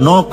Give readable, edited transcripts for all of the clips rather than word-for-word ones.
9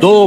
2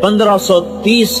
1530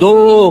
2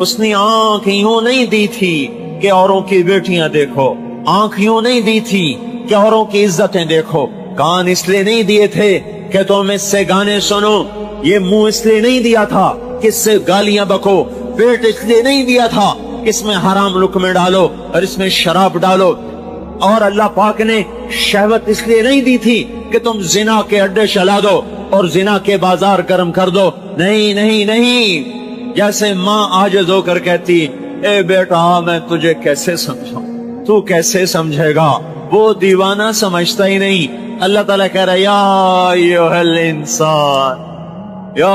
اس نے آنکھ یوں نہیں دی تھی کہ اوروں کی بیٹیاں دیکھو، آنکھ یوں نہیں دی تھی کہ اوروں کی عزتیں دیکھو، کان اس لیے نہیں دیے تھے کہ تم اس سے گانے سنو، یہ منہ اس لیے نہیں دیا تھا کہ اس سے گالیاں بکو، پیٹ اس لیے نہیں دیا تھا کہ اس میں حرام لقمے ڈالو اور اس میں شراب ڈالو، اور اللہ پاک نے شہوت اس لیے نہیں دی تھی کہ تم زنا کے اڈے چلا دو اور زنا کے بازار گرم کر دو، نہیں نہیں نہیں۔ جیسے ماں عاجز ہو کر کہتی اے بیٹا میں تجھے کیسے سمجھاؤں، تو کیسے سمجھے گا، وہ دیوانہ سمجھتا ہی نہیں۔ اللہ تعالیٰ کہہ رہا ہے یا ایھا الانسان، یا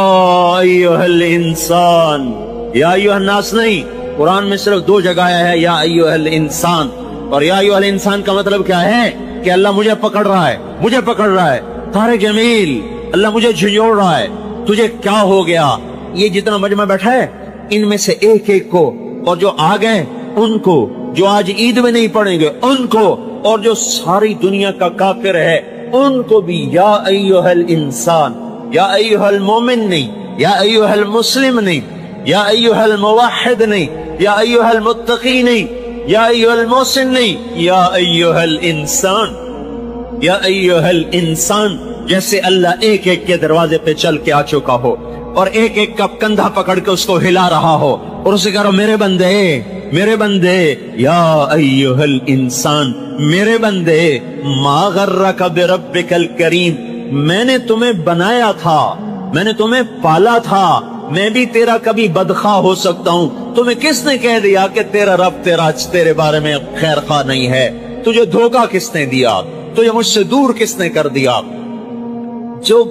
ایھا الانسان، یا ایھا الناس نہیں، قرآن میں صرف 2 جگہ آیا ہے یا ایھا الانسان، اور یا ایھا الانسان کا مطلب کیا ہے کہ اللہ مجھے پکڑ رہا ہے، مجھے پکڑ رہا ہے، طارق جمیل اللہ مجھے جھنجھوڑ رہا ہے، تجھے کیا ہو گیا۔ یہ جتنا مجمع بیٹھا ہے ان میں سے ایک ایک کو، اور جو آ گئے ان کو، جو آج عید میں نہیں پڑھیں گے ان کو، اور جو ساری دنیا کا کافر ہے ان کو بھی یا ایھا الانسان، یا ایھا المومن نہیں، یا ایھا المسلم نہیں، یا ایھا الموحد نہیں، یا ایھا المتقی نہیں، یا ایھا المحسن نہیں، یا ایھا الانسان، یا ایھا الانسان۔ جیسے اللہ ایک ایک کے دروازے پہ چل کے آ چکا ہو اور ایک ایک کا کندھا پکڑ کے اس کو ہلا رہا ہو اور اسے کہہ رہا میرے بندے، میرے بندے، یا ایھا الانسان، میرے بندے، ما غرک بربک الکریم، میں نے تمہیں بنایا تھا، میں نے تمہیں پالا تھا، میں بھی تیرا کبھی بدخواہ ہو سکتا ہوں، تمہیں کس نے کہہ دیا کہ تیرا رب تیرے بارے میں خیر خواہ نہیں ہے، تجھے دھوکہ کس نے دیا، تجھے مجھ سے دور کس نے کر دیا۔ جو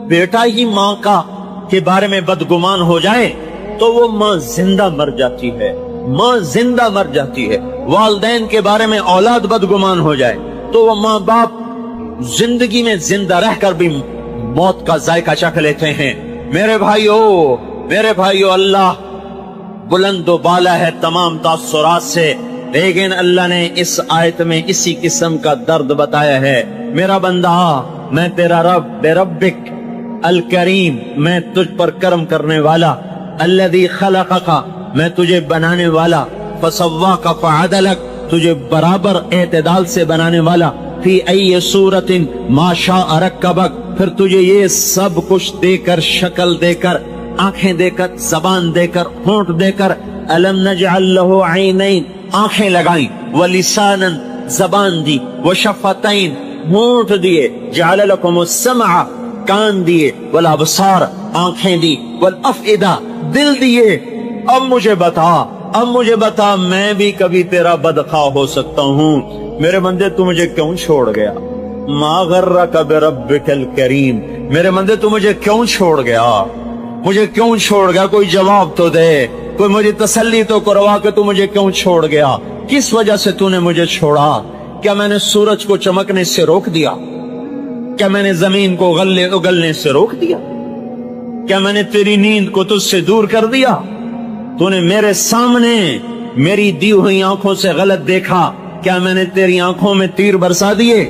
بیٹا ہی ماں کا کے بارے میں بدگمان ہو جائے تو وہ ماں زندہ مر جاتی ہے، ماں زندہ مر جاتی ہے۔ والدین کے بارے میں اولاد بدگمان ہو جائے تو وہ ماں باپ زندگی میں زندہ رہ کر بھی موت کا ذائقہ چکھ لیتے ہیں۔ میرے بھائیو، اللہ بلند و بالا ہے تمام تاثرات سے، لیکن اللہ نے اس آیت میں اسی قسم کا درد بتایا ہے۔ میرا بندہ، میں تیرا رب، بے ربک الکریم، میں تجھ پر کرم کرنے والا، الذی خلقک، میں تجھے بنانے والا، فسواک فعدلک، تجھے برابر اعتدال سے بنانے والا، فی ای صورت ما شاء رکبک، پھر تجھے یہ سب کچھ دے کر، شکل دے کر، آنکھیں دے کر، زبان دے کر، ہونٹ دے کر، الم نجعل لہ عینین، آنکھیں لگائیں، ولسانا، زبان دی، وشفتین، ہونٹ دیے، جعل لکم السمع، کان دیے، والابصار، آنکھیں دی، والافئدہ، دل دیے۔ اب مجھے بتا میں بھی کبھی تیرا بدخواہ ہو سکتا ہوں، میرے بندے تو مجھے کیوں چھوڑ گیا؟ ما غرک بربک الکریم، میرے بندے تو مجھے کیوں چھوڑ گیا؟ مجھے کیوں چھوڑ گیا؟ کوئی جواب تو دے، کوئی مجھے تسلی تو کروا کہ تو مجھے کیوں چھوڑ گیا، کس وجہ سے تو نے مجھے چھوڑا؟ کیا میں نے سورج کو چمکنے سے روک دیا؟ کیا میں نے زمین کو اگلنے سے روک دیا؟ کیا میں نے تیری نیند کو تجھ سے دور کر دیا؟ تو نے میرے سامنے میری دی ہوئی آنکھوں سے غلط دیکھا، کیا میں نے تیری آنکھوں میں تیر برسا دیے؟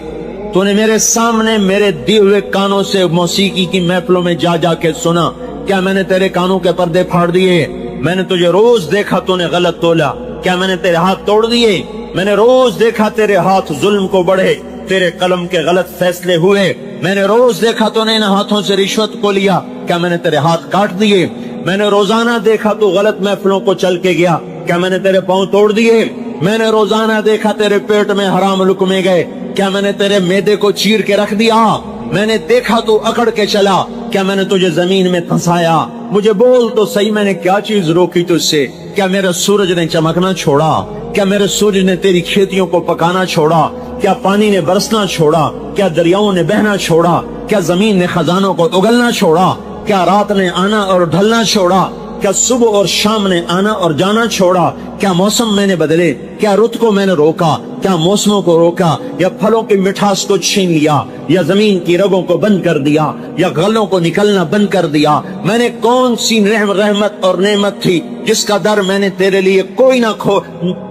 تو نے میرے سامنے میرے دی ہوئے کانوں سے موسیقی کی محفلوں میں جا جا کے سنا، کیا میں نے تیرے کانوں کے پردے پھاڑ دیے؟ میں نے تجھے روز دیکھا تو نے غلط تولا، کیا میں نے تیرے ہاتھ توڑ دیے؟ میں نے روز دیکھا تیرے ہاتھ ظلم کو بڑھے، تیرے قلم کے غلط فیصلے ہوئے، میں نے روز دیکھا تو نے ان ہاتھوں سے رشوت کو لیا، کیا میں نے تیرے ہاتھ کاٹ دیے؟ میں نے روزانہ دیکھا تو غلط محفلوں کو چل کے گیا، کیا میں نے تیرے پاؤں توڑ دیے؟ میں نے روزانہ دیکھا تیرے پیٹ میں حرام لقمے گئے، کیا میں نے تیرے معدے کو چیر کے رکھ دیا؟ میں نے دیکھا تو اکڑ کے چلا، کیا میں نے تجھے زمین میں پھنسایا؟ مجھے بول تو صحیح، میں نے کیا چیز روکی تجھ سے؟ کیا میرے سورج نے چمکنا چھوڑا؟ کیا میرے سورج نے تیری کھیتیوں کو پکانا چھوڑا؟ کیا پانی نے برسنا چھوڑا؟ کیا دریاؤں نے بہنا چھوڑا؟ کیا زمین نے خزانوں کو اگلنا چھوڑا؟ کیا رات نے آنا اور ڈھلنا چھوڑا؟ کیا صبح اور شام نے آنا اور جانا چھوڑا؟ کیا موسم میں نے بدلے؟ کیا رت کو میں نے روکا؟ کیا موسموں کو روکا؟ یا پھلوں کی مٹھاس کو چھین لیا؟ یا زمین کی رگوں کو بند کر دیا؟ یا غلوں کو نکلنا بند کر دیا؟ میں نے کون سی رحمت اور نعمت تھی جس کا در میں نے تیرے لیے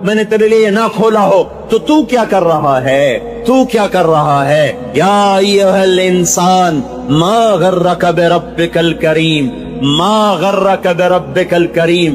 میں نے تیرے لیے نہ کھولا ہو؟ تو کیا کر رہا ہے؟ تو کیا کر رہا ہے؟ یا ایھا الانسان ما غرک بربک الکریم، ما غرک بربک الکریم،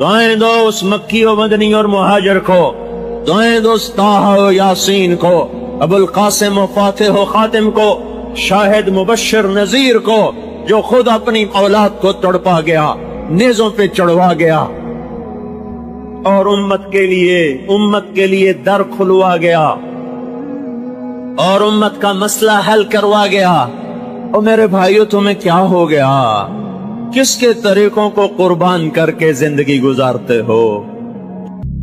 دعائیں دو اس مکی و مدنی اور مہاجر کو، دعائیں دو طٰہٰ و یاسین کو، ابو القاسم و فاتح و خاتم کو، شاہد مبشر نذیر کو، جو خود اپنی اولاد کو تڑپا گیا، نیزوں پہ چڑھوا گیا اور امت کے لیے در کھلوا گیا اور امت کا مسئلہ حل کروا گیا۔ اور میرے بھائیو تمہیں کیا ہو گیا؟ کس کے طریقوں کو قربان کر کے زندگی گزارتے ہو؟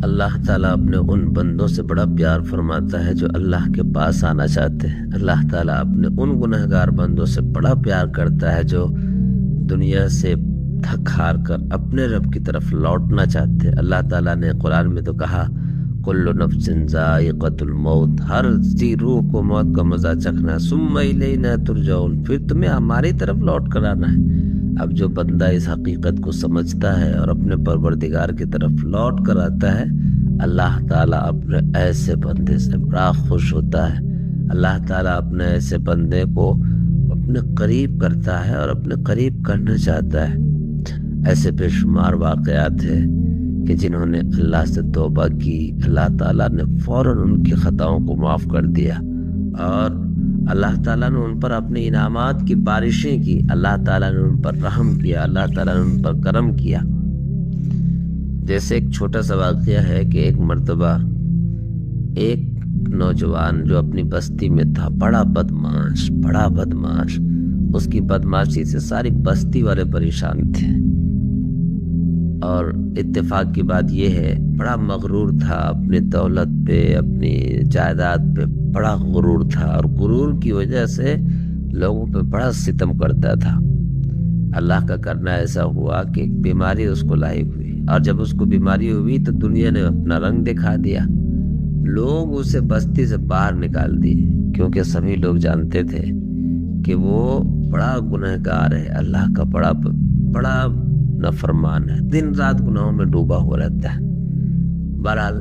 اللہ تعالیٰ اپنے ان بندوں سے بڑا پیار فرماتا ہے جو اللہ کے پاس آنا چاہتے ہیں۔ اللہ تعالیٰ اپنے ان گنہگار بندوں سے بڑا پیار کرتا ہے جو دنیا سے تھک ہار کر اپنے رب کی طرف لوٹنا چاہتے ہیں۔ اللہ تعالیٰ نے قرآن میں تو کہا کل نفس ذائقۃ الموت، ہر ذی روح کو موت کا مزہ چکھنا، ثم الینا ترجعون، پھر تمہیں ہماری طرف لوٹ کر آنا ہے۔ اب جو بندہ اس حقیقت کو سمجھتا ہے اور اپنے پروردگار کی طرف لوٹ کر آتا ہے، اللہ تعالیٰ اپنے ایسے بندے سے بڑا خوش ہوتا ہے۔ اللہ تعالیٰ اپنے ایسے بندے کو اپنے قریب کرتا ہے اور اپنے قریب کرنا چاہتا ہے۔ ایسے بے شمار واقعات ہیں کہ جنہوں نے اللہ سے توبہ کی، اللہ تعالیٰ نے فوراً ان کی خطاؤں کو معاف کر دیا اور اللہ تعالیٰ نے ان پر اپنے انعامات کی بارشیں کی، اللہ تعالیٰ نے ان پر رحم کیا، اللہ تعالیٰ نے ان پر کرم کیا۔ جیسے ایک چھوٹا سا واقعہ ہے کہ ایک مرتبہ ایک نوجوان جو اپنی بستی میں تھا، بڑا بدمعاش، اس کی بدمعاشی سے ساری بستی والے پریشان تھے، اور اتفاق کی بات یہ ہے بڑا مغرور تھا، اپنی دولت پہ، اپنی جائیداد پہ بڑا غرور تھا، اور غرور کی وجہ سے لوگوں پہ بڑا ستم کرتا تھا۔ اللہ کا کرنا ایسا ہوا کہ ایک بیماری اس کو لاحق ہوئی، اور جب اس کو بیماری ہوئی تو دنیا نے اپنا رنگ دکھا دیا، لوگ اسے بستی سے باہر نکال دیے، کیونکہ سبھی لوگ جانتے تھے کہ وہ بڑا گنہگار ہے، اللہ کا بڑا نافرمان ہے، دن رات گناہوں میں ڈوبا ہوا رہتا ہے۔ بہرحال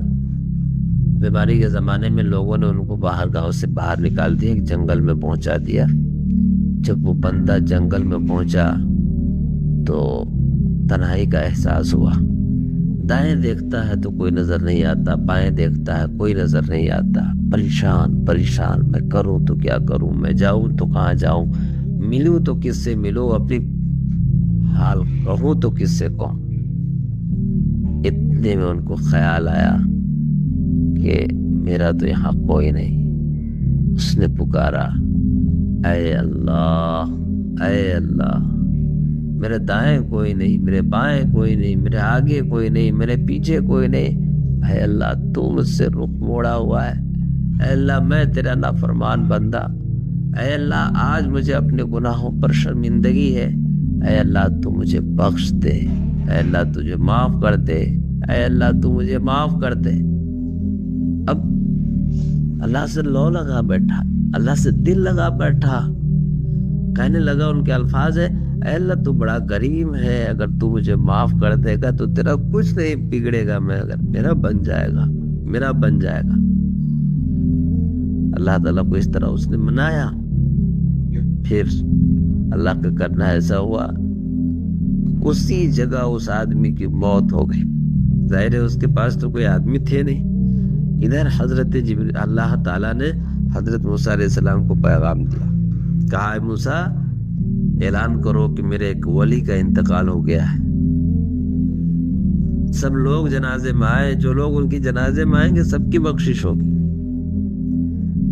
بیماری کے زمانے میں لوگوں نے ان کو گاؤں سے باہر نکال دیا، ایک جنگل میں پہنچا دیا۔ جب وہ بندہ جنگل میں پہنچا تو تنہائی کا احساس ہوا، دائیں دیکھتا ہے تو کوئی نظر نہیں آتا، بائیں دیکھتا ہے کوئی نظر نہیں آتا، پریشان میں کروں تو کیا کروں، میں جاؤں تو کہاں جاؤں، ملوں تو کس سے ملوں، اپنی حال کہوں تو کس سے کہوں۔ اتنے میں ان کو خیال آیا کہ میرا تو یہاں کوئی نہیں۔ اس نے پکارا، اے اللہ میرے دائیں کوئی نہیں، میرے بائیں کوئی نہیں، میرے آگے کوئی نہیں، میرے پیچھے کوئی نہیں، اے اللہ تو مجھ سے رخ موڑا ہوا ہے، اے اللہ میں تیرا نافرمان بندہ، اے اللہ آج مجھے اپنے گناہوں پر شرمندگی ہے، اے اللہ تو مجھے بخش دے، اے اللہ تجھے معاف کر دے، اے اللہ تو مجھے معاف کر دے۔ اب اللہ سے لو لگا بیٹھا، اللہ سے دل لگا بیٹھا، کہنے لگا، ان کے الفاظ ہے، اے اللہ تو بڑا کریم ہے، اگر تو مجھے معاف کر دے گا تو تیرا کچھ نہیں بگڑے گا، میں اگر میرا بن جائے گا۔ اللہ تعالیٰ کو اس طرح اس نے منایا۔ پھر اللہ کا کرنا ایسا ہوا، اسی جگہ اس آدمی کی موت ہو گئی۔ ظاہر ہے اس کے پاس تو کوئی آدمی تھے نہیں۔ ادھر اللہ تعالیٰ نے حضرت موسیٰ علیہ السلام کو پیغام دیا، کہا، اے موسیٰ اعلان کرو کہ میرے ایک ولی کا انتقال ہو گیا ہے۔ سب لوگ جنازے میں آئے، جو لوگ ان کی جنازے میں آئیں گے سب کی بخشش ہوگی۔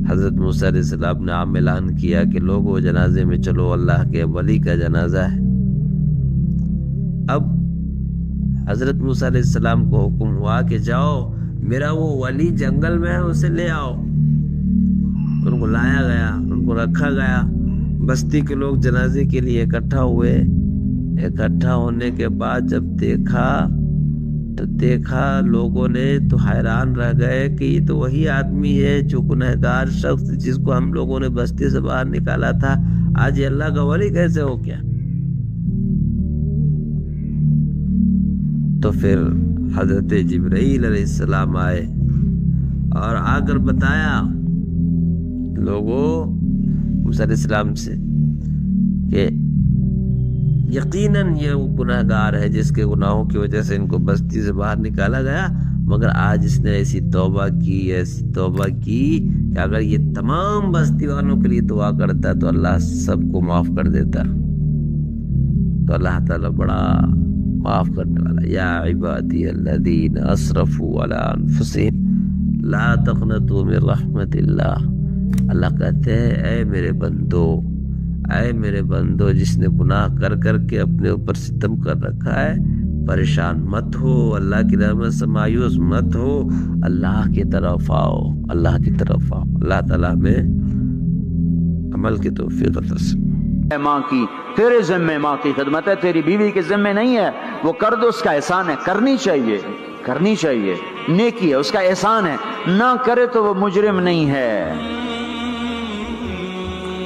حضرت موسیٰ علیہ السلام نے عام اعلان کیا کہ لوگوں جنازے میں چلو، اللہ کے ولی کا جنازہ ہے۔ اب حضرت موسیٰ علیہ السلام کو حکم ہوا کہ جاؤ، میرا وہ ولی جنگل میں ہے، اسے لے آؤ۔ ان کو لایا گیا، ان کو رکھا گیا، بستی کے لوگ جنازے کے لیے اکٹھا ہوئے۔ اکٹھا ہونے کے بعد جب دیکھا لوگوں نے تو حیران رہ گئے کہ یہ تو وہی آدمی ہے جو گنہگار شخص جس کو ہم لوگوں نے بستی سے باہر نکالا تھا، آج یہ اللہ کا ولی کیسے ہو گیا؟ تو پھر حضرت جبرائیل علیہ السلام آئے اور آ کر بتایا لوگوں موسیٰ علیہ السلام سے کہ یقیناً یہ وہ گناہگار ہے جس کے گناہوں کی وجہ سے ان کو بستی سے باہر نکالا گیا، مگر آج اس نے ایسی توبہ کی کہ اگر یہ تمام بستی والوں کے لیے دعا کرتا تو اللہ سب کو معاف کر دیتا۔ تو اللہ تعالیٰ بڑا معاف کرنے والا۔ یا عبادی الذین اسرفوا علی انفسہم لا تقنطوا من رحمت اللہ۔ اللہ کہتے ہیں اے میرے بندو جس نے گناہ کر کر کے اپنے اوپر ستم کر رکھا ہے، پریشان مت ہو، اللہ کی رحمت سے مایوس مت ہو، اللہ کی طرف آؤ۔ اللہ تعالیٰ میں عمل کی توفیق عطا فرمائے۔ ماں کی تیرے ذمے ماں کی خدمت ہے، تیری بیوی کے ذمے نہیں ہے، وہ کر دو، اس کا احسان ہے، کرنی چاہیے، نیکی ہے، اس کا احسان ہے، نہ کرے تو وہ مجرم نہیں ہے۔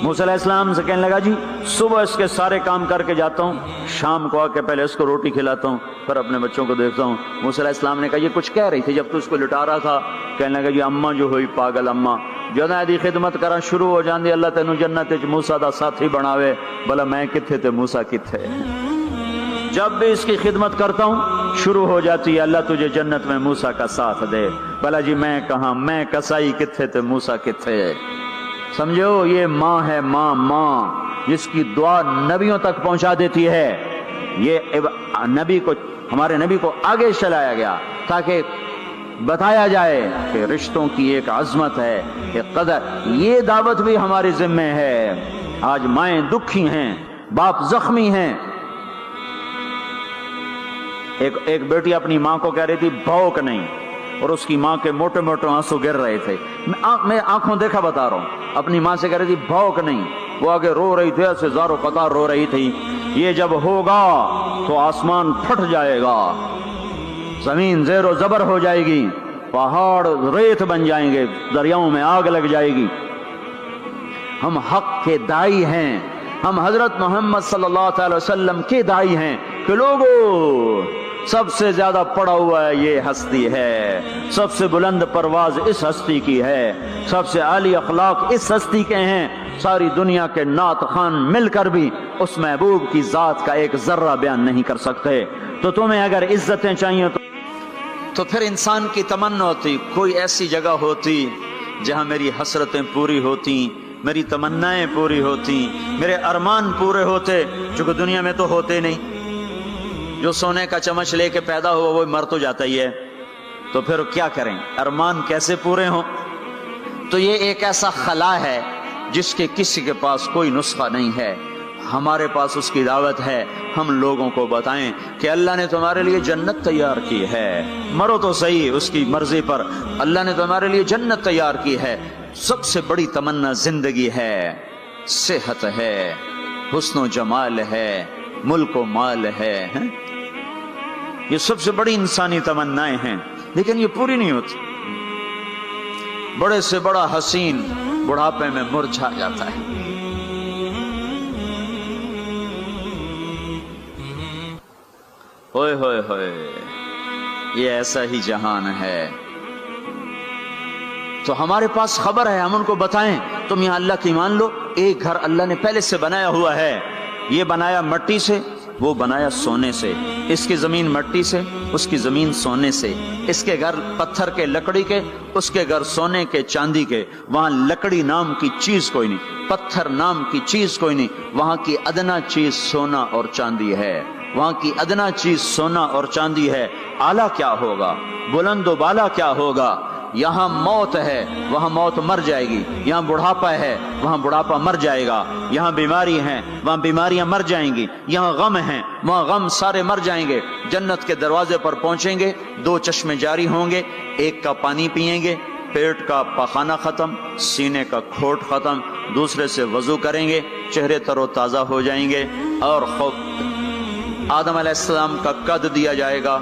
موسیٰ علیہ السلام سے کہنے لگا جی صبح اس کے سارے کام کر کے جاتا ہوں، شام کو آ کے پہلے اس کو روٹی کھلاتا ہوں، پھر اپنے بچوں کو دیکھتا ہوں۔ موسیٰ علیہ السلام نے کہا یہ کچھ کہہ رہی تھی جب تو اس کو لٹا رہا تھا؟ کہنے لگا جی اماں جو ہوئی پاگل اماں جدوں دی خدمت کرا شروع ہو جاندی، اللہ تینوں جنت وچ موسیٰ دا ساتھی بناوے، بھلا میں کتھے تے موسیٰ کتھے۔ جب بھی اس کی خدمت کرتا ہوں شروع ہو جاتی ہے اللہ تجھے جنت میں موسیٰ کا ساتھ دے، بھلا جی میں کہاں، میں کسائی کتھے تے موسیٰ کتھے۔ سمجھو یہ ماں ہے، ماں جس کی دعا نبیوں تک پہنچا دیتی ہے۔ یہ ہمارے نبی کو آگے چلایا گیا تاکہ بتایا جائے کہ رشتوں کی ایک عظمت ہے، ایک قدر، یہ دعوت بھی ہمارے ذمہ ہے۔ آج مائیں دکھی ہیں، باپ زخمی ہیں۔ ایک بیٹی اپنی ماں کو کہہ رہی تھی بھوک نہیں، اور اس کی ماں کے موٹے موٹے آنسو گر رہے تھے۔ میں آنکھوں دیکھا بتا رہا ہوں، اپنی ماں سے کہہ رہی تھی بھوک نہیں، وہ آگے رو رہی تھی، ایسے زار و قطار رو رہی تھی۔ یہ جب ہوگا تو آسمان پھٹ جائے گا، زمین زیر و زبر ہو جائے گی، پہاڑ ریت بن جائیں گے، دریاؤں میں آگ لگ جائے گی۔ ہم حق کے دائی ہیں، ہم حضرت محمد صلی اللہ علیہ وسلم کے دائی ہیں کہ لوگوں سب سے زیادہ پڑا ہوا ہے یہ ہستی ہے، سب سے بلند پرواز اس ہستی کی ہے، سب سے عالی اخلاق اس ہستی کے ہیں۔ ساری دنیا کے نعت خوان مل کر بھی اس محبوب کی ذات کا ایک ذرہ بیان نہیں کر سکتے۔ تو تمہیں اگر عزتیں چاہیے تو پھر انسان کی تمنا ہوتی کوئی ایسی جگہ ہوتی جہاں میری حسرتیں پوری ہوتی، میری تمنائیں پوری ہوتی، میرے ارمان پورے ہوتے، چونکہ دنیا میں تو ہوتے نہیں۔ جو سونے کا چمچ لے کے پیدا ہوا وہ مر تو جاتا ہی ہے، تو پھر کیا کریں، ارمان کیسے پورے ہوں؟ تو یہ ایک ایسا خلا ہے جس کے کسی کے پاس کوئی نسخہ نہیں ہے، ہمارے پاس اس کی دعوت ہے۔ ہم لوگوں کو بتائیں کہ اللہ نے تمہارے لیے جنت تیار کی ہے، مرو تو صحیح اس کی مرضی پر، اللہ نے تمہارے لیے جنت تیار کی ہے۔ سب سے بڑی تمنا زندگی ہے، صحت ہے، حسن و جمال ہے، ملک و مال ہے، یہ سب سے بڑی انسانی تمنائیں ہیں، لیکن یہ پوری نہیں ہوتی۔ بڑے سے بڑا حسین بڑھاپے میں مرجھا جاتا ہے۔ ہوئے ہوئے ہوئے، یہ ایسا ہی جہان ہے۔ تو ہمارے پاس خبر ہے، ہم ان کو بتائیں تم یہاں اللہ کی مان لو، ایک گھر اللہ نے پہلے سے بنایا ہوا ہے، یہ بنایا مٹی سے، وہ بنایا سونے سے، اس کی زمین مٹی سے، اس کی زمین سونے سے، اس کے گھر پتھر کے لکڑی کے، اس کے گھر سونے کے چاندی کے، وہاں لکڑی نام کی چیز کوئی نہیں، پتھر نام کی چیز کوئی نہیں، وہاں کی ادنا چیز سونا اور چاندی ہے، وہاں کی ادنا چیز سونا اور چاندی ہے۔ اعلیٰ کیا ہوگا، بلند و بالا کیا ہوگا؟ یہاں موت ہے وہاں موت مر جائے گی، یہاں بڑھاپا ہے وہاں بڑھاپا مر جائے گا، یہاں بیماری ہیں وہاں بیماریاں مر جائیں گی، یہاں غم ہیں وہاں غم سارے مر جائیں گے۔ جنت کے دروازے پر پہنچیں گے، دو چشمے جاری ہوں گے، ایک کا پانی پیئیں گے، پیٹ کا پخانہ ختم، سینے کا کھوٹ ختم، دوسرے سے وضو کریں گے، چہرے تر و تازہ ہو جائیں گے، اور آدم علیہ السلام کا قد دیا جائے گا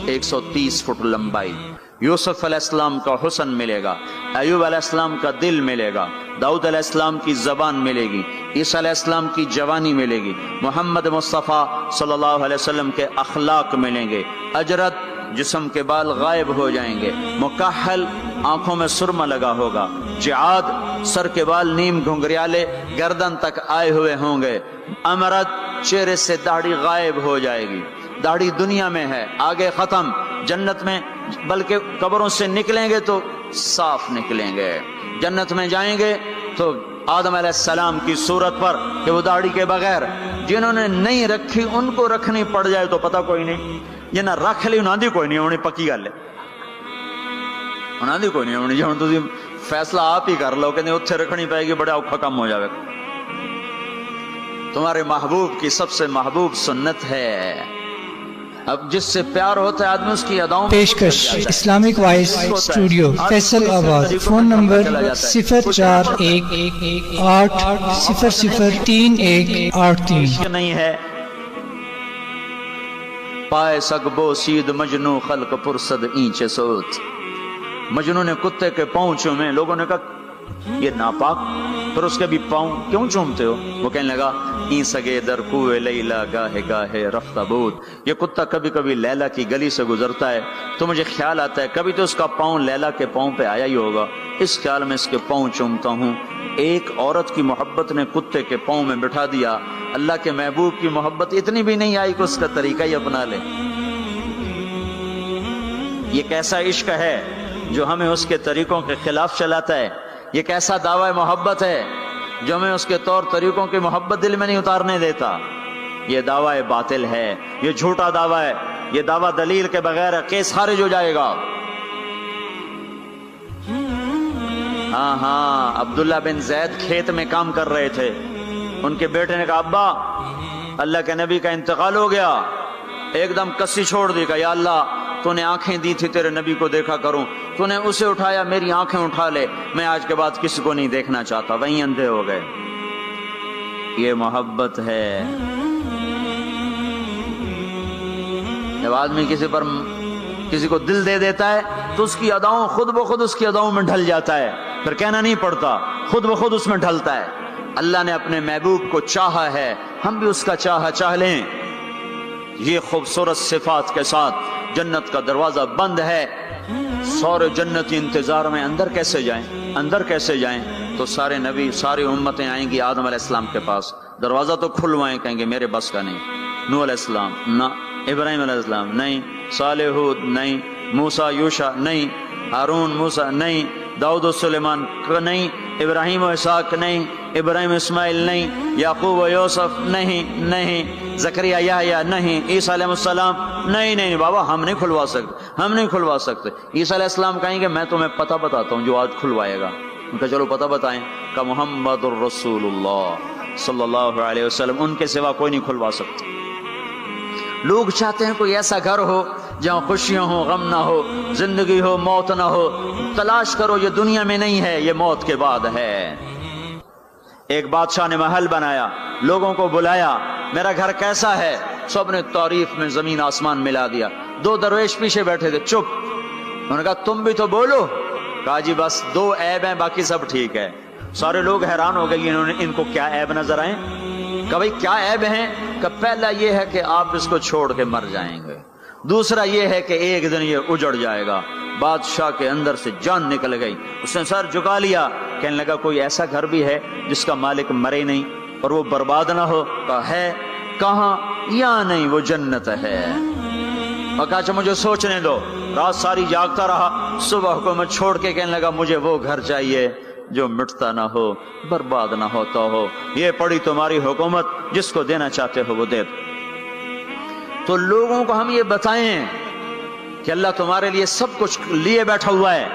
130 فٹ لمبائی، یوسف علیہ السلام کا حسن ملے گا، ایوب علیہ السلام کا دل ملے گا، داؤد علیہ السلام کی زبان ملے گی، عیسیٰ علیہ السلام کی جوانی ملے گی، محمد مصطفیٰ صلی اللہ علیہ وسلم کے اخلاق ملیں گے، اجرت جسم کے بال غائب ہو جائیں گے، مکحل آنکھوں میں سرما لگا ہوگا، جعاد سر کے بال نیم گھنگریالے گردن تک آئے ہوئے ہوں گے، امرت چہرے سے داڑھی غائب ہو جائے گی. داڑھی دنیا میں ہے, آگے ختم. جنت میں بلکہ قبروں سے نکلیں گے تو صاف نکلیں گے. جنت میں جائیں گے تو آدم علیہ السلام کی صورت پر کہ وہ داڑھی کے بغیر, جنہوں نے نہیں رکھی ان کو رکھنی پڑ جائے تو پتہ کوئی نہیں, جنہیں رکھ لی انہاں دی کوئی نہیں ہونی, پکی گل ہے, انہاں دی کوئی نہیں ہونی. جی ہن تسی فیصلہ آپ ہی کر لو کہ نہیں اتھے رکھنی پائے گی, بڑا اوکھا کم ہو جائے. تمہارے محبوب کی سب سے محبوب سنت ہے. اب جس سے پیار ہوتا ہے آدمی اس کی اداؤں پیشکش اسلامک وائس اسٹوڈیو فیصل آباد. فون نمبر 0411800383 نہیں ہے. پائے سگبو سید مجنو خلق پرسد اینچے سوت. مجنو نے کتے کے پاؤں چومے, لوگوں نے کہا یہ ناپاک, پھر اس کے بھی پاؤں کیوں چومتے ہو؟ وہ کہنے لگا این سگے در کوئے لیلا گاہے گاہے رفتہ بود. یہ کتا کبھی کبھی لیلا کی گلی سے گزرتا ہے تو مجھے خیال آتا ہے کبھی تو اس کا پاؤں لیلا کے پاؤں پہ آیا ہی ہوگا, اس خیال میں اس کے پاؤں چومتا ہوں. ایک عورت کی محبت نے کتے کے پاؤں میں بٹھا دیا, اللہ کے محبوب کی محبت اتنی بھی نہیں آئی کہ اس کا طریقہ ہی اپنا لے. یہ کیسا عشق ہے جو ہمیں اس کے طریقوں کے خلاف چلاتا ہے؟ یہ کیسا دعوی محبت ہے جو ہمیں اس کے طور طریقوں کی محبت دل میں نہیں اتارنے دیتا؟ یہ دعوی باطل ہے, یہ جھوٹا دعویٰ ہے, یہ دعویٰ دلیل کے بغیر ہے, کیس خارج ہو جائے گا. ہاں عبداللہ بن زید کھیت میں کام کر رہے تھے. ان کے بیٹے نے کہا ابا اللہ کے نبی کا انتقال ہو گیا. ایک دم کسی چھوڑ دی, کہا یا اللہ تو نے آنکھیں دی تھی تیرے نبی کو دیکھا کروں, تو نے اسے اٹھایا, میری آنکھیں اٹھا لے, میں آج کے بعد کسی کو نہیں دیکھنا چاہتا. وہیں اندھے ہو گئے. یہ محبت ہے. جب آدمی کسی کو دل دے دیتا ہے تو اس کی اداؤں خود بخود اس کی اداؤں میں ڈھل جاتا ہے, پھر کہنا نہیں پڑتا, خود بخود اس میں ڈھلتا ہے. اللہ نے اپنے محبوب کو چاہا ہے, ہم بھی اس کا چاہ لیں. یہ خوبصورت صفات کے ساتھ جنت کا دروازہ بند ہے. سارے جنتی انتظار میں اندر کیسے جائیں؟ تو سارے نبی ساری امتیں آئیں گی آدم علیہ السلام کے پاس, دروازہ تو کھلوائیں, کہیں گے میرے بس کا نہیں. نوح علیہ السلام نہ, ابراہیم علیہ السلام نہیں, صالح ہود نہیں, موسیٰ یوشع نہیں, ہارون موسیٰ نہیں, داؤد و سلیمان نہیں, ابراہیم و اسحاق نہیں, ابراہیم اسماعیل نہیں, یعقوب و یوسف نہیں, زکریا یحییٰ نہیں, عیسیٰ علیہ السلام نہیں بابا ہم نہیں کھلوا سکتے. عیسیٰ علیہ السلام کہیں گے میں تمہیں پتہ بتاتا ہوں جو آج کھلوائے گا. ان کا چلو پتہ بتائیں, کہ محمد الرسول اللہ صلی اللہ علیہ وسلم, ان کے سوا کوئی نہیں کھلوا سکتا. لوگ چاہتے ہیں کوئی ایسا گھر ہو جہاں خوشیاں ہو, غم نہ ہو, زندگی ہو, موت نہ ہو. تلاش کرو, یہ دنیا میں نہیں ہے, یہ موت کے بعد ہے. ایک بادشاہ نے محل بنایا, لوگوں کو بلایا, میرا گھر کیسا ہے؟ سب نے تعریف میں زمین آسمان ملا دیا. 2 درویش پیچھے بیٹھے تھے, چپ. انہوں نے کہا تم بھی تو بولو. کہا جی بس 2 عیب ہیں, باقی سب ٹھیک ہے. سارے لوگ حیران ہو گئے, ان کو کیا عیب نظر آئے؟ کہ بھائی کیا عیب ہیں؟ کہ پہلا یہ ہے کہ آپ اس کو چھوڑ کے مر جائیں گے, دوسرا یہ ہے کہ ایک دن یہ اجڑ جائے گا. بادشاہ کے اندر سے جان نکل گئی, اس نے سر جھکا لیا, کہنے لگا کوئی ایسا گھر بھی ہے جس کا مالک مرے نہیں اور وہ برباد نہ ہو؟ کہا ہے. کہاں؟ یا نہیں, وہ جنت ہے. اور کہا اچھا مجھے سوچنے دو. رات ساری جاگتا رہا, صبح حکومت چھوڑ کے کہنے لگا مجھے وہ گھر چاہیے جو مٹتا نہ ہو, برباد نہ ہوتا ہو. یہ پڑی تمہاری حکومت, جس کو دینا چاہتے ہو وہ دے دو. تو لوگوں کو ہم یہ بتائیں کہ اللہ تمہارے لیے سب کچھ لیے بیٹھا ہوا ہے,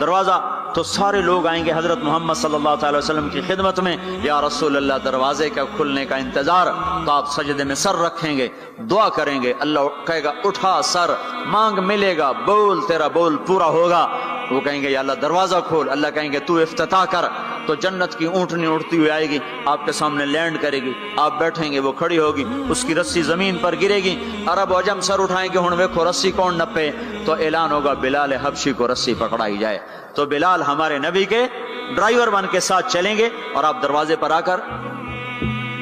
دروازہ. تو سارے لوگ آئیں گے حضرت محمد صلی اللہ تعالی وسلم کی خدمت میں, یا رسول اللہ دروازے کا کھلنے کا انتظار. تو آپ سجدے میں سر رکھیں گے, دعا کریں گے, اللہ کہے گا اٹھا سر, مانگ ملے گا, بول تیرا بول پورا ہوگا. وہ کہیں گے یا اللہ دروازہ کھول, اللہ کہیں گے تو افتتاح کر. تو جنت کی اونٹنی اڑتی ہوئی آئے گی, آپ کے سامنے لینڈ کرے گی, آپ بیٹھیں گے, وہ کھڑی ہوگی, اس کی رسی زمین پر گرے گی. عرب و عجم سر اٹھائیں گے, ہن ویکھو رسی کون نپے. تو اعلان ہوگا بلال حبشی کو رسی پکڑائی جائے. تو بلال ہمارے نبی کے ڈرائیور بن کے ساتھ چلیں گے, اور آپ دروازے پر آ کر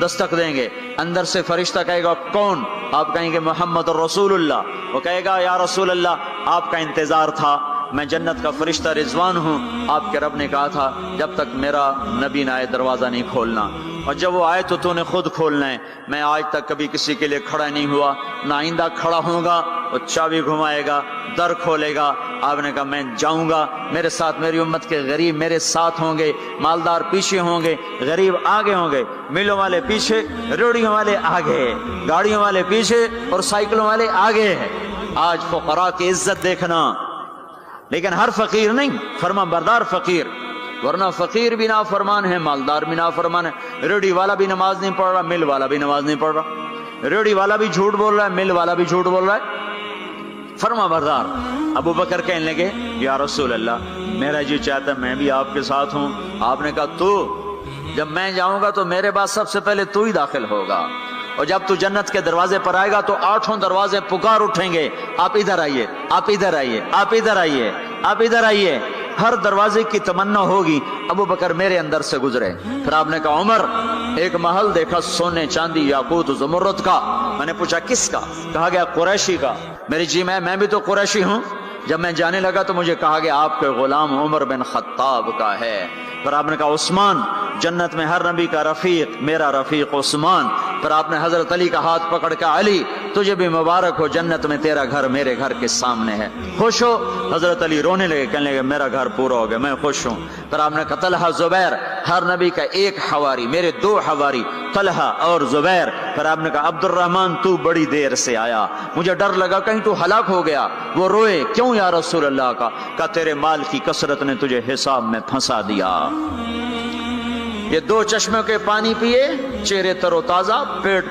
دستک دیں گے. اندر سے فرشتہ کہے گا کون؟ آپ کہیں گے محمد رسول اللہ. وہ کہے گا یا رسول اللہ آپ کا انتظار تھا, میں جنت کا فرشتہ رضوان ہوں, آپ کے رب نے کہا تھا جب تک میرا نبی نہ آئے دروازہ نہیں کھولنا. اور جب وہ آئے تو تو نے خود کھولنا ہے. میں آج تک کبھی کسی کے لیے کھڑا نہیں ہوا، نہ آئندہ کھڑا ہوں گا. وہ چابی گھمائے گا، در کھولے گا. آپ نے کہا میں جاؤں گا، میرے ساتھ میری امت کے غریب میرے ساتھ ہوں گے، مالدار پیچھے ہوں گے، غریب آگے ہوں گے، ملوں والے پیچھے، روڑیوں والے آگے، گاڑیوں والے پیچھے اور سائیکلوں والے آگے ہیں. آج فقراء کی عزت دیکھنا، لیکن ہر فقیر نہیں، فرما بردار فقیر، ورنہ فقیر بھی نافرمان ہے، مالدار بھی نافرمان ہے. ریڑھی والا بھی نماز نہیں پڑھ رہا، مل والا بھی نماز نہیں پڑھ رہا، ریڑھی والا بھی جھوٹ بول رہا ہے، مل والا بھی جھوٹ بول رہا ہے. فرما بردار. ابو بکر کہنے لگے یا رسول اللہ میرا جی چاہتا میں بھی آپ کے ساتھ ہوں. آپ نے کہا تو جب میں جاؤں گا تو میرے بعد سب سے پہلے تو ہی داخل ہوگا، اور جب تو جنت کے دروازے پر آئے گا تو 8 دروازے پکار اٹھیں گے، آپ ادھر آئیے، آپ ادھر آئیے، آپ ادھر آئیے، آپ ادھر آئیے. ہر دروازے کی تمنا ہوگی ابو بکر میرے اندر سے گزرے. پھر آپ نے کہا عمر ایک محل دیکھا سونے چاندی یاقوت زمرد کا. میں نے پوچھا کس کا؟ کہا گیا قریشی کا. میری جی میں بھی تو قریشی ہوں. جب میں جانے لگا تو مجھے کہا گیا آپ کے غلام عمر بن خطاب کا ہے. پھر آپ نے کہا عثمان، جنت میں ہر نبی کا رفیق، میرا رفیق عثمان. پھر آپ نے حضرت علی کا ہاتھ پکڑ کے علی تجھے بھی مبارک ہو، جنت میں تیرا گھر میرے گھر کے سامنے ہے، خوش ہو. حضرت علی رونے لگے، کہنے لگے میرا گھر پورا ہو گیا، میں خوش ہوں. پھر آپ نے کہا طلحہ زبیر، ہر نبی کا ایک حواری، میرے 2 حواری طلحہ اور زبیر. پھر آپ نے کہا عبد الرحمن تو بڑی دیر سے آیا، مجھے ڈر لگا کہیں تو ہلاک ہو گیا. وہ روئے کیوں یا رسول اللہ کا؟ کہا تیرے مال کی کثرت نے تجھے حساب میں پھنسا دیا. یہ 2 چشموں کے پانی پیے، چہرے تر و تازہ، پیٹ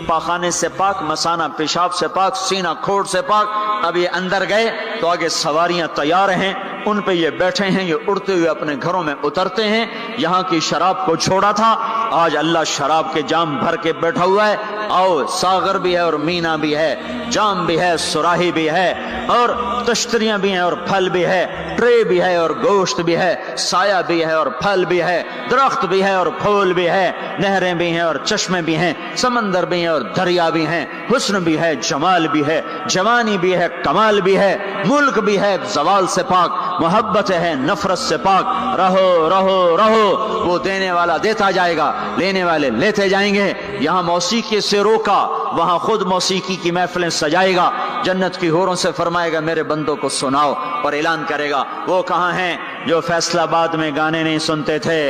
پاخانے سے پاک، مسانہ پیشاب سے پاک، سینہ کھوڑ سے پاک. اب یہ اندر گئے تو آگے سواریاں تیار ہیں، ان پہ یہ بیٹھے ہیں، یہ اڑتے ہوئے اپنے گھروں میں اترتے ہیں. یہاں کی شراب کو چھوڑا تھا، آج اللہ شراب کے جام بھر کے بیٹھا ہوا ہے. آؤ ساغر بھی ہے اور مینا بھی ہے، جام بھی ہے، سراہی بھی ہے، اور تشتریاں بھی ہیں اور پھل بھی ہے، ٹرے بھی ہے اور گوشت بھی ہے، سایہ بھی ہے اور پھل بھی ہے، درخت بھی ہے اور پھول بھی ہے، نہریں بھی ہیں اور چشمے بھی ہیں، سمندر بھی ہیں اور دریا بھی ہیں، حسن بھی ہے، جمال بھی ہے، جوانی بھی ہے، کمال بھی ہے، ملک بھی ہے زوال سے پاک، محبت ہے نفرت سے پاک. رہو رہو رہو، وہ دینے والا دیتا جائے گا، لینے والے لیتے جائیں گے. یہاں موسیقی سے روکا، وہاں خود موسیقی کی محفلیں سجائے گا. جنت کی حوروں سے فرمائے گا میرے بندوں کو سناؤ، اور اعلان کرے گا وہ کہاں ہیں جو فیصل آباد میں گانے نہیں سنتے تھے،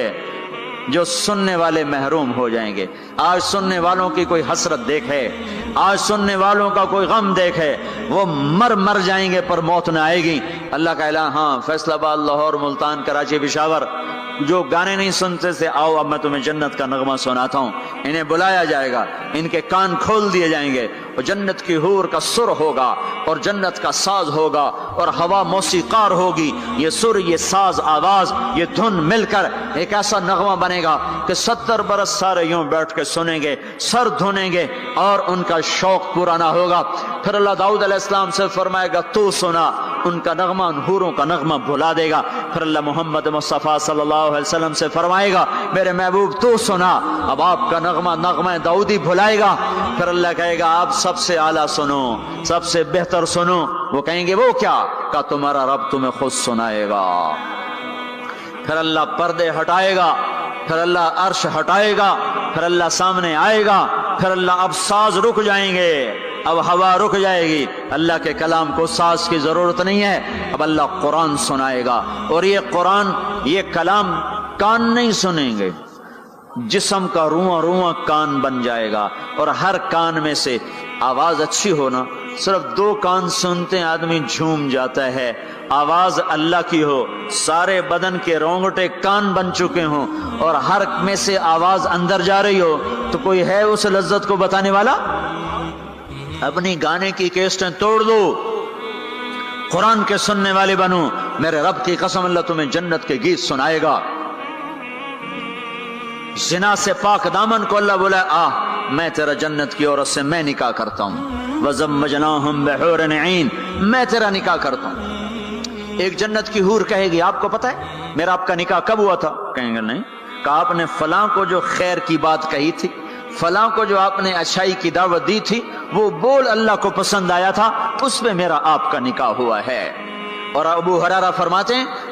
جو سننے والے محروم ہو جائیں گے. آج سننے والوں کی کوئی حسرت دیکھے، آج سننے والوں کا کوئی غم دیکھے، وہ مر جائیں گے پر موت نہ آئے گی. اللہ کا اعلان، ہاں فیصل آباد، لاہور، ملتان، کراچی، پشاور جو گانے نہیں سنتے تھے، آؤ اب میں تمہیں جنت کا نغمہ سناتا ہوں. انہیں بلایا جائے گا، ان کے کان کھول دیے جائیں گے، اور جنت کی حور کا سر ہوگا اور جنت کا ساز ہوگا اور ہوا موسیقار ہوگی. یہ سر، یہ ساز، آواز، یہ دھن مل کر ایک ایسا نغمہ بنے گا کہ 70 برس سارے یوں بیٹھ کے سنیں گے، سر دھنیں گے اور ان کا شوق پورا نہ ہوگا. پھر اللہ داؤد علیہ السلام سے فرمائے گا تو سنا، ان کا نغمہ، ان حوروں کا نغمہ بھلا دے گا. پھر اللہ محمد مصطفیٰ صلی اللہ علیہ وسلم سے فرمائے گا میرے محبوب تو سنا، اب آپ کا نغمہ داؤدی بھلائے گا. پھر اللہ کہے گا آپ سب سے اعلیٰ سنو، سب سے بہتر سنو. وہ کہیں گے وہ کیا؟ کہ تمہارا رب تمہیں خود سنائے گا. پھر اللہ پردے ہٹائے گا، پھر اللہ عرش ہٹائے گا، پھر اللہ سامنے آئے گا، پھر اللہ اب ساز رک جائیں گے، اب ہوا رک جائے گی. اللہ کے کلام کو ساز کی ضرورت نہیں ہے، اب اللہ قرآن سنائے گا. اور یہ قرآن، یہ کلام کان نہیں سنیں گے، جسم کا رواں کان بن جائے گا. اور ہر کان میں سے آواز اچھی ہونا، صرف 2 کان سنتے ہیں آدمی جھوم جاتا ہے. آواز اللہ کی ہو، سارے بدن کے رونگٹے کان بن چکے ہوں، اور ہر میں سے آواز اندر جا رہی ہو، تو کوئی ہے اس لذت کو بتانے والا؟ اپنی گانے کی کیسٹیں توڑ دو، قرآن کے سننے والے بنو. میرے رب کی قسم اللہ تمہیں جنت کے گیت سنائے گا. زنا سے پاک دامن کو اللہ بولا میں تیرا جنت کی عورت سے میں نکاح کرتا ہوں. وَزَمَّجْنَاهُمْ بِحُورٍ عِينٍ، میں تیرا نکاح کرتا ہوں. ایک جنت کی حور کہے گی آپ کو پتہ ہے میرا آپ کا نکاح کب ہوا تھا؟ کہیں گے نہیں. کہا آپ نے فلاں کو جو خیر کی بات کہی تھی، فلاں کو جو آپ نے اچھائی کی دعوت دی تھی، وہ بول اللہ کو پسند آیا تھا، اس پہ میرا آپ کا نکاح ہوا ہے. اور ابو ہریرہ فرماتے ہیں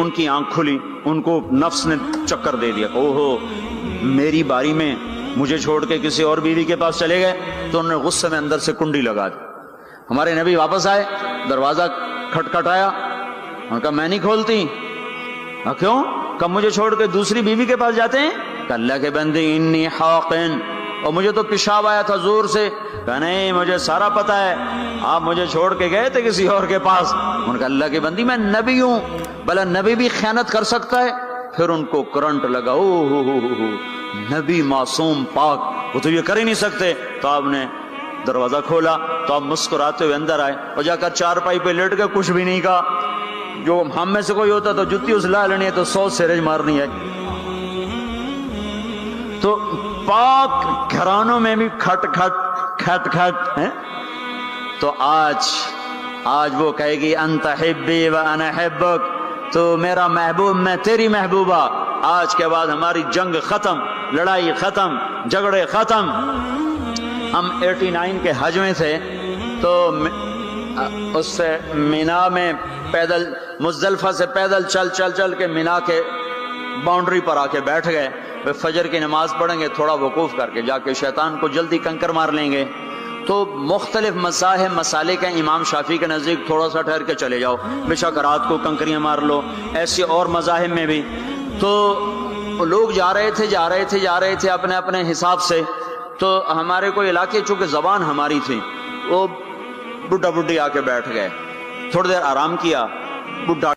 ان کی آنکھ کھلی, ان کو نفس نے چکر دے دیا, اوہو میری باری میں مجھے چھوڑ کے کسی اور بیوی کے پاس چلے گئے. تو انہوں نے غصے میں اندر سے کنڈی لگا دی. ہمارے نبی واپس آئے, دروازہ کھٹکھٹایا, انہوں نے کہا میں نہیں کھولتی. کیوں؟ کب مجھے چھوڑ کے دوسری بیوی کے پاس جاتے ہیں؟ کہ اللہ کے بندے انی حاقن, اور مجھے تو پیشاب آیا تھا زور سے. کہا نہیں مجھے سارا پتا ہے, آپ مجھے چھوڑ کے گئے تھے کسی اور کے پاس. ان کا اللہ کے بندی میں نبی ہوں, بھلا نبی بھی خیانت کر سکتا ہے؟ پھر ان کو کرنٹ لگا, او ہو نبی معصوم پاک, وہ تو یہ کر ہی نہیں سکتے. تو آپ نے دروازہ کھولا تو آپ مسکراتے ہوئے اندر آئے, اور جا کر چارپائی پہ لیٹ کے کچھ بھی نہیں کہا. جو ہم میں سے کوئی ہوتا تو جتی اسلا لینی ہے تو 100 سیرج مارنی ہے. تو پاک گھرانوں میں بھی کھٹ کھٹ کھٹ کھٹ ہے. تو آج وہ کہے گی انت حبی و انا حبک, تو میرا محبوب میں تیری محبوبہ. آج کے بعد ہماری جنگ ختم, لڑائی ختم, جھگڑے ختم. ہم 89 کے حج میں تھے, تو اس سے مینا میں پیدل, مزدلفہ سے پیدل چل کے مینا کے باؤنڈری پر آ کے بیٹھ گئے. فجر کی نماز پڑھیں گے, تھوڑا وقوف کر کے جا کے شیطان کو جلدی کنکر مار لیں گے. تو مختلف مذاہب مسالے کے امام شافعی کے نزدیک تھوڑا سا ٹھہر کے چلے جاؤ, بے شک رات کو کنکریاں مار لو. ایسے اور مذاہب میں بھی. تو لوگ جا رہے تھے اپنے اپنے حساب سے. تو ہمارے کوئی علاقے چونکہ زبان ہماری تھی, وہ بڈھا بڈھی آ کے بیٹھ گئے, تھوڑی دیر آرام کیا, بڈھا